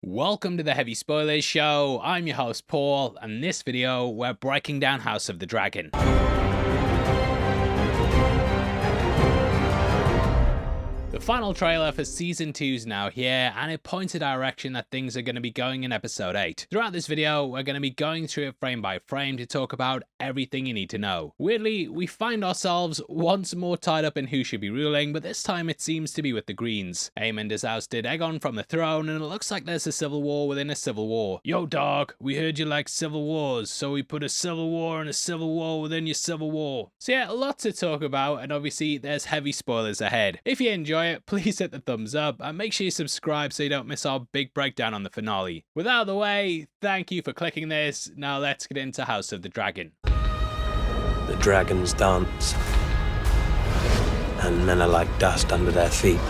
Welcome to the Heavy Spoilers Show. I'm your host Paul, and in this video we're breaking down House of the Dragon. The final trailer for Season 2 is now here, and it points a direction that things are going to be going in Episode 8. Throughout this video, we're going to be going through it frame by frame to talk about everything you need to know. Weirdly, we find ourselves once more tied up in who should be ruling, but this time it seems to be with the Greens. Aemond has ousted Aegon from the throne, and it looks like there's a civil war within a civil war. Yo dog, we heard you like civil wars, so we put a civil war and a civil war within your civil war. So yeah, lots to talk about, and obviously there's heavy spoilers ahead. If you enjoy it, please hit the thumbs up and make sure you subscribe so you don't miss our big breakdown on the finale. With out of the way, thank you for clicking this. Now let's get into House of the Dragon. The dragons dance, and men are like dust under their feet.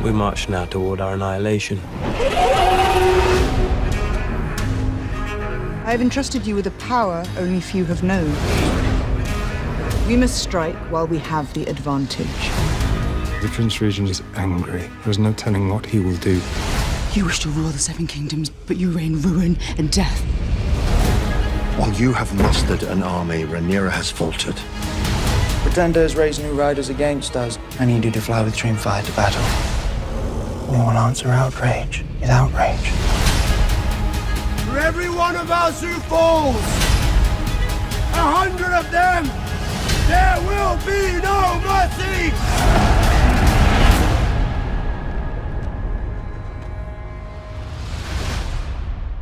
We march now toward our annihilation. I have entrusted you with a power only few have known. We must strike while we have the advantage. The Prince Regent is angry. There's no telling what he will do. You wish to rule the Seven Kingdoms, but you reign ruin and death. While you have mustered an army, Rhaenyra has faltered. Pretenders raise new riders against us. I need you to fly with Dreamfire to battle. We will answer outrage with outrage. For every one of us who falls, 100 of them, there will be no mercy!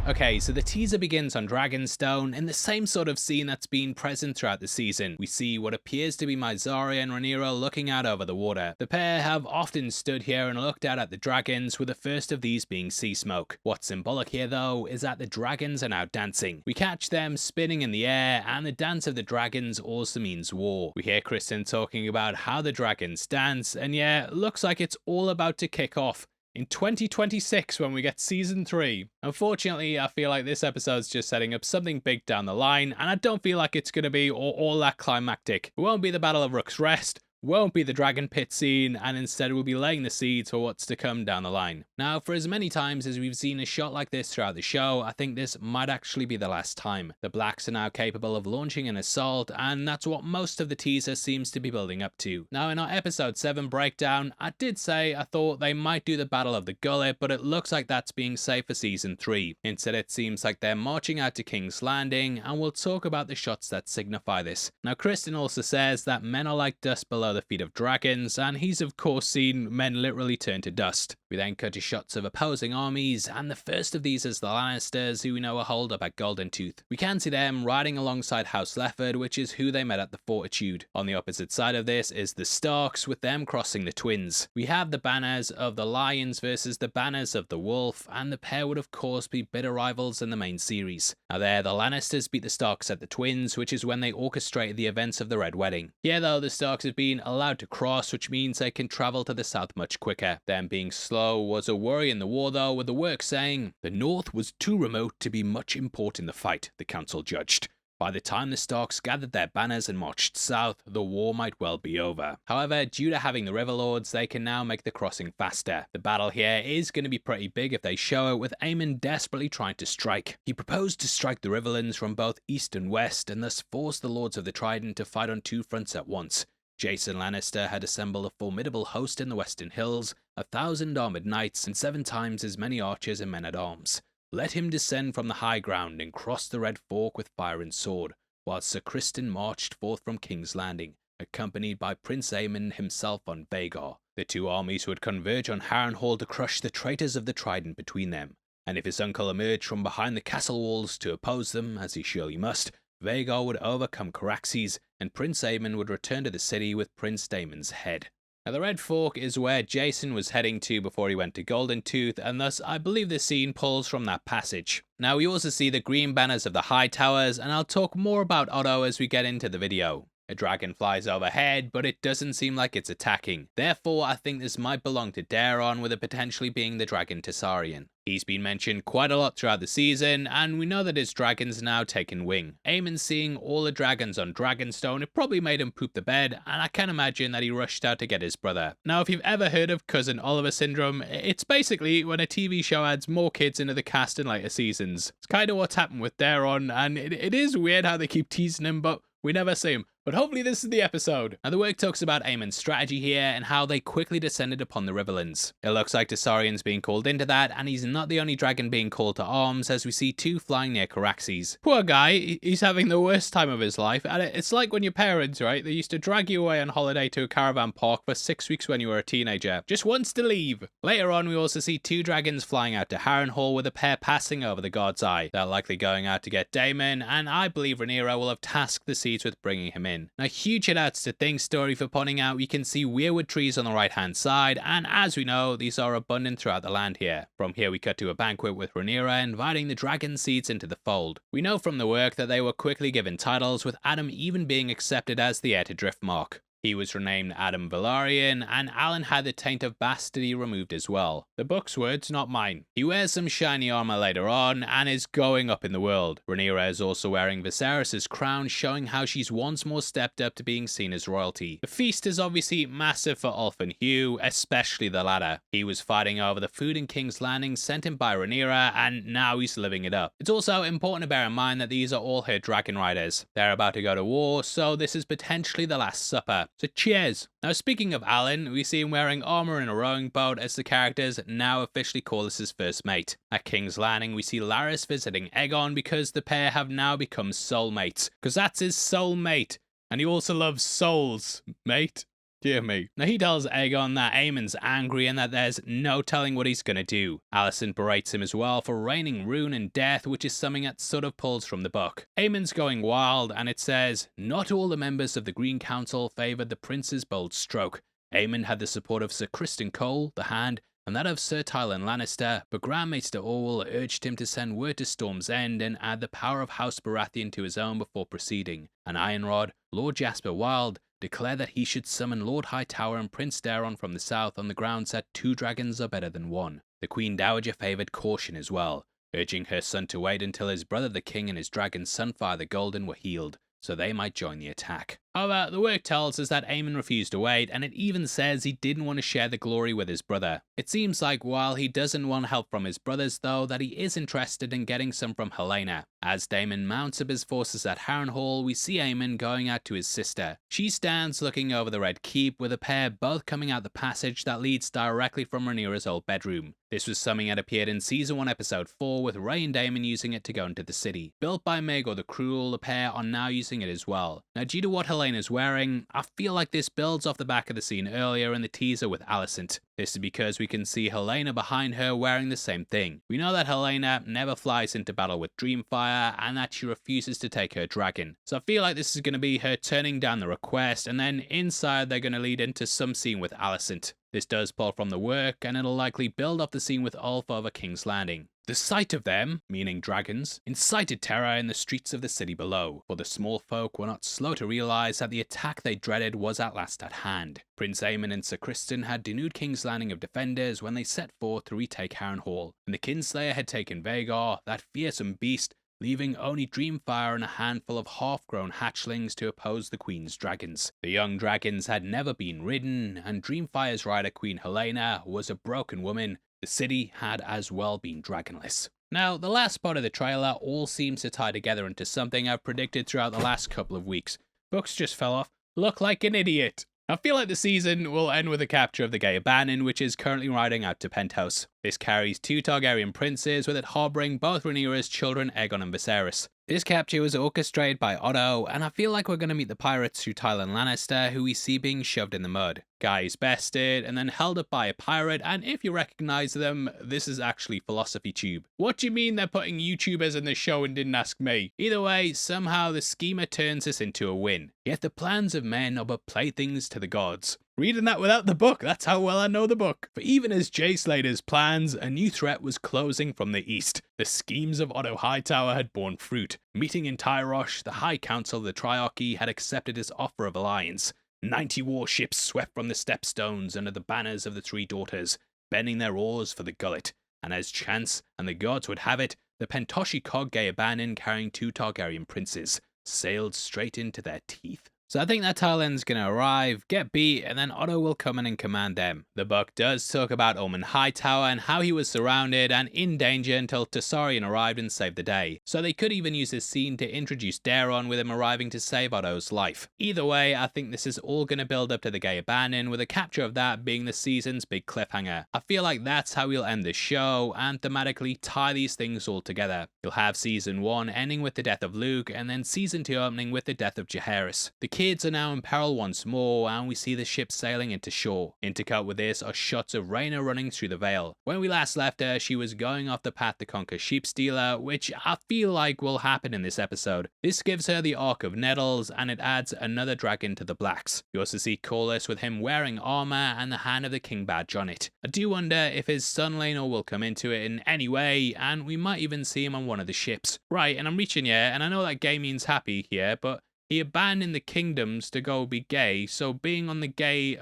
Okay, so the teaser begins on Dragonstone in the same sort of scene that's been present throughout the season. We see what appears to be Mysaria and Rhaenyra looking out over the water. The pair have often stood here and looked out at the dragons, with the first of these being sea smoke. What's symbolic here though is that the dragons are now dancing. We catch them spinning in the air, and the dance of the dragons also means war. We hear Kristen talking about how the dragons dance, and yeah, looks like it's all about to kick off in 2026 when we get Season 3. Unfortunately, I feel like this episode's just setting up something big down the line, and I don't feel like it's going to be all that climactic. It won't be the Battle of Rook's Rest, won't be the dragon pit scene, and instead we'll be laying the seeds for what's to come down the line. Now, for as many times as we've seen a shot like this throughout the show, I think this might actually be the last time. The Blacks are now capable of launching an assault, and that's what most of the teaser seems to be building up to. Now, in our Episode 7 breakdown, I did say I thought they might do the Battle of the Gullet, but it looks like that's being saved for Season 3. Instead, it seems like they're marching out to King's Landing, and we'll talk about the shots that signify this. Now, Kristen also says that men are like dust below the feet of dragons, and he's of course seen men literally turn to dust. We then cut to shots of opposing armies, and the first of these is the Lannisters, who we know are holed up at Golden Tooth. We can see them riding alongside House Lefford, which is who they met at the Fortitude. On the opposite side of this is the Starks, with them crossing the Twins. We have the banners of the Lions versus the banners of the Wolf, and the pair would of course be bitter rivals in the main series. Now there, the Lannisters beat the Starks at the Twins, which is when they orchestrated the events of the Red Wedding. Here though, the Starks have been allowed to cross, which means they can travel to the south much quicker. Them being slow was a worry in the war though, with the work saying, "The north was too remote to be much import in the fight," the council judged. By the time the Starks gathered their banners and marched south, the war might well be over. However, due to having the River Lords, they can now make the crossing faster. The battle here is going to be pretty big if they show it, with Aemond desperately trying to strike. He proposed to strike the Riverlands from both east and west, and thus force the Lords of the Trident to fight on two fronts at once. Jason Lannister had assembled a formidable host in the Western Hills, 1,000 armoured knights, and 7 times as many archers and men-at-arms. Let him descend from the high ground and cross the Red Fork with fire and sword, while Sir Criston marched forth from King's Landing, accompanied by Prince Aemond himself on Vhagar. The two armies would converge on Harrenhal to crush the traitors of the Trident between them, and if his uncle emerged from behind the castle walls to oppose them, as he surely must, Vhagar would overcome Caraxes, and Prince Aemond would return to the city with Prince Daemon's head. Now, the Red Fork is where Jason was heading to before he went to Golden Tooth, and thus I believe this scene pulls from that passage. Now, we also see the green banners of the High Towers, and I'll talk more about Otto as we get into the video. A dragon flies overhead, but it doesn't seem like it's attacking. Therefore, I think this might belong to Daeron, with it potentially being the dragon Targaryen. He's been mentioned quite a lot throughout the season, and we know that his dragon's now taken wing. Aemond seeing all the dragons on Dragonstone, it probably made him poop the bed, and I can imagine that he rushed out to get his brother. Now, if you've ever heard of Cousin Oliver syndrome, it's basically when a TV show adds more kids into the cast in later seasons. It's kind of what's happened with Daeron, and it is weird how they keep teasing him, but we never see him. But hopefully this is the episode. Now the work talks about Aemond's strategy here and how they quickly descended upon the Riverlands. It looks like Targaryen's being called into that, and he's not the only dragon being called to arms, as we see two flying near Caraxes. Poor guy, he's having the worst time of his life, and it's like when your parents, right, they used to drag you away on holiday to a caravan park for 6 weeks when you were a teenager, just once to leave. Later on we also see two dragons flying out to Harrenhal, with a pair passing over the God's Eye. They're likely going out to get Daemon, and I believe Rhaenyra will have tasked the Seeds with bringing him in. Now huge shout outs to Think Story for pointing out we can see weirwood trees on the right hand side, and as we know, these are abundant throughout the land here. From here we cut to a banquet with Rhaenyra inviting the dragon seeds into the fold. We know from the work that they were quickly given titles, with Adam even being accepted as the heir to Driftmark. He was renamed Adam Velaryon, and Alan had the taint of bastardy removed as well. The book's words, not mine. He wears some shiny armor later on, and is going up in the world. Rhaenyra is also wearing Viserys' crown, showing how she's once more stepped up to being seen as royalty. The feast is obviously massive for Ulf and Hugh, especially the latter. He was fighting over the food in King's Landing sent him by Rhaenyra, and now he's living it up. It's also important to bear in mind that these are all her dragon riders. They're about to go to war, so this is potentially the last supper. So cheers! Now speaking of Alan, we see him wearing armor in a rowing boat, as the characters now officially call this his first mate. At King's Landing we see Larys visiting Aegon, because the pair have now become soulmates. Because that's his soulmate. And he also loves souls, mate. Dear me. Now he tells Aegon that Aemond's angry and that there's no telling what he's gonna do. Alicent berates him as well for raining ruin and death, which is something that sort of pulls from the book. Aemond's going wild, and it says, "Not all the members of the Green Council favoured the prince's bold stroke. Aemond had the support of Sir Criston Cole, the Hand, and that of Sir Tywin Lannister, but Grand Maester Orwell urged him to send word to Storm's End and add the power of House Baratheon to his own before proceeding. And Ironrod, Lord Jasper Wilde, declared that he should summon Lord Hightower and Prince Daeron from the south on the grounds that 2 dragons are better than 1. The Queen Dowager favoured caution as well, urging her son to wait until his brother the king and his dragon Sunfire the Golden were healed, so they might join the attack." However, the work tells us that Aemond refused to wait, and it even says he didn't want to share the glory with his brother. It seems like while he doesn't want help from his brothers though, that he is interested in getting some from Helaena. As Daemon mounts up his forces at Harrenhal, we see Aemond going out to his sister. She stands looking over the Red Keep, with a pair both coming out the passage that leads directly from Rhaenyra's old bedroom. This was something that appeared in Season 1 Episode 4, with Rhae and Daemon using it to go into the city. Built by Maegor the Cruel, the pair are now using it as well. Now due to what Helena's wearing, I feel like this builds off the back of the scene earlier in the teaser with Alicent. This is because we can see Helaena behind her wearing the same thing. We know that Helaena never flies into battle with Dreamfire, and that she refuses to take her dragon. So I feel like this is going to be her turning down the request, and then inside they're going to lead into some scene with Alicent. This does pull from the work, and it'll likely build off the scene with Ulf over King's Landing. The sight of them, meaning dragons, incited terror in the streets of the city below, for the small folk were not slow to realise that the attack they dreaded was at last at hand. Prince Aemond and Sir Criston had denuded King's Landing of defenders when they set forth to retake Harrenhal, and the Kinslayer had taken Vhagar, that fearsome beast, leaving only Dreamfire and a handful of half-grown hatchlings to oppose the Queen's dragons. The young dragons had never been ridden, and Dreamfire's rider Queen Helaena was a broken woman. The city had as well been dragonless. Now, the last part of the trailer all seems to tie together into something I've predicted throughout the last couple of weeks. Books just fell off. Look like an idiot. I feel like the season will end with the capture of the Gay Bannon, which is currently riding out to Penthouse. This carries 2 Targaryen princes, with it harbouring both Rhaenyra's children Aegon and Viserys. This capture was orchestrated by Otto, and I feel like we're going to meet the pirates through Tywin Lannister, who we see being shoved in the mud. Guy is bested, and then held up by a pirate, and if you recognise them, this is actually Philosophy Tube. What do you mean they're putting YouTubers in the show and didn't ask me? Either way, somehow the schemer turns this into a win. Yet the plans of men are but playthings to the gods. reading that without the book. That's how well I know the book. For even as Jay Slater's plans, a new threat was closing from the east. The schemes of Otto Hightower had borne fruit. Meeting in Tyrosh, the High Council of the Triarchy had accepted his offer of alliance. 90 warships swept from the stepstones under the banners of the Three Daughters, bending their oars for the gullet. And as chance and the gods would have it, the Pentoshi cog Aegon carrying 2 Targaryen princes sailed straight into their teeth. So I think that Talon's gonna arrive, get beat, and then Otto will come in and command them. The book does talk about Aemond Hightower and how he was surrounded and in danger until Targaryen arrived and saved the day. So they could even use this scene to introduce Daeron with him arriving to save Otto's life. Either way, I think this is all gonna build up to the Gay-Abannon, with the capture of that being the season's big cliffhanger. I feel like that's how we'll end the show and thematically tie these things all together. You'll have season 1 ending with the death of Luke, and then season 2 opening with the death of Jaehaerys. The kids are now in peril once more, and we see the ship sailing into shore. Intercut with this are shots of Rhaena running through the Vale. When we last left her, she was going off the path to conquer Sheepstealer, which I feel like will happen in this episode. This gives her the Arc of Nettles, and it adds another dragon to the Blacks. You also see Corlys with him wearing armor and the hand of the King Badge on it. I do wonder if his son Laenor will come into it in any way, and we might even see him on one of the ships. Right, and I'm reaching here, and I know that gay means happy here, but he abandoned the kingdoms to go be gay, so being on the gay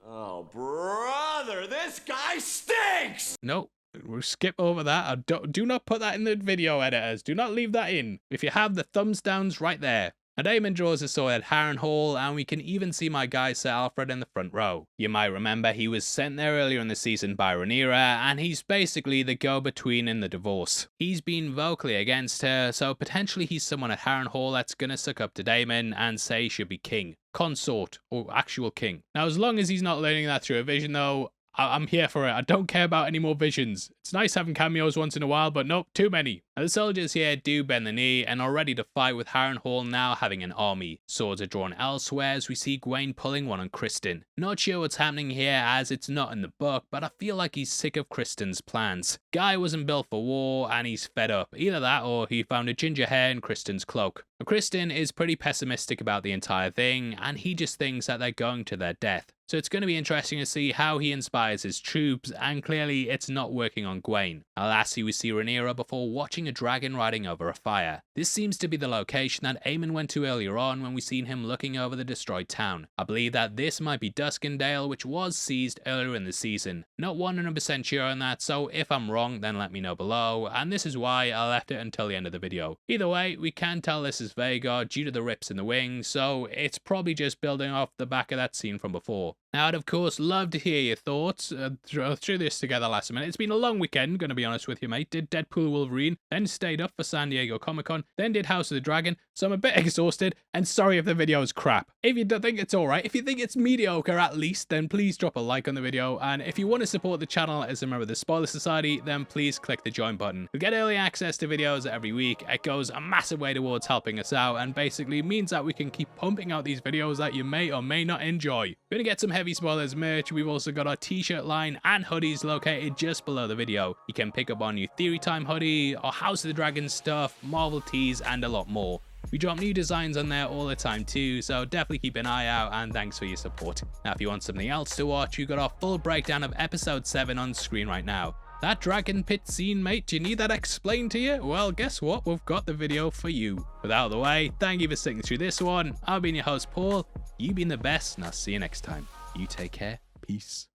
Oh, brother, this guy stinks! No, we'll skip over that. Do not put that in the video editors. Do not leave that in. If you have, the thumbs down's right there. And Aemond draws his sword at Harrenhal, and we can even see my guy Sir Alfred in the front row. You might remember he was sent there earlier in the season by Rhaenyra, and he's basically the go-between in the divorce. He's been vocally against her, so potentially he's someone at Harrenhal that's gonna suck up to Daemon and say he should be king. Consort, or actual king. Now, as long as he's not learning that through a vision though, I'm here for it. I don't care about any more visions. It's nice having cameos once in a while, but nope, too many. Now, the soldiers here do bend the knee and are ready to fight, with Harrenhal now having an army. Swords are drawn elsewhere as we see Gwaine pulling one on Criston. Not sure what's happening here as it's not in the book, but I feel like he's sick of Criston's plans. Guy wasn't built for war and he's fed up. Either that or he found a ginger hair in Criston's cloak. Now, Criston is pretty pessimistic about the entire thing, and he just thinks that they're going to their death. So it's going to be interesting to see how he inspires his troops, and clearly it's not working on Gwaine. Lastly, we see Rhaenyra before watching a dragon riding over a fire. This seems to be the location that Aemond went to earlier on when we seen him looking over the destroyed town. I believe that this might be Duskendale, which was seized earlier in the season. Not 100% sure on that, so if I'm wrong then let me know below, and this is why I left it until the end of the video. Either way, we can tell this is Vhagar due to the rips in the wings, so it's probably just building off the back of that scene from before. Now, I'd of course love to hear your thoughts. Threw this together last minute. It's been a long weekend, gonna be honest with you, mate. Did Deadpool Wolverine, then stayed up for San Diego Comic-Con, then did House of the Dragon, so I'm a bit exhausted, and sorry if the video is crap. If you don't think it's alright, if you think it's mediocre at least, then please drop a like on the video, and if you want to support the channel as a member of the Spoiler Society, then please click the join button. You'll get early access to videos every week. It goes a massive way towards helping us out, and basically means that we can keep pumping out these videos that you may or may not enjoy. We're gonna get some heavy spoilers merch. We've also got our t-shirt line and hoodies located just below the video. You can pick up our new Theory Time hoodie, our House of the Dragon stuff, Marvel tees, and a lot more. We drop new designs on there all the time too, so definitely keep an eye out, and thanks for your support. Now, if you want something else to watch, we've got our full breakdown of episode 7 on screen right now. That dragon pit scene, mate, do you need that explained to you? Well, guess what? We've got the video for you. But out of the way, thank you for sticking through this one. I've been your host, Paul. You've been the best, and I'll see you next time. You take care. Peace.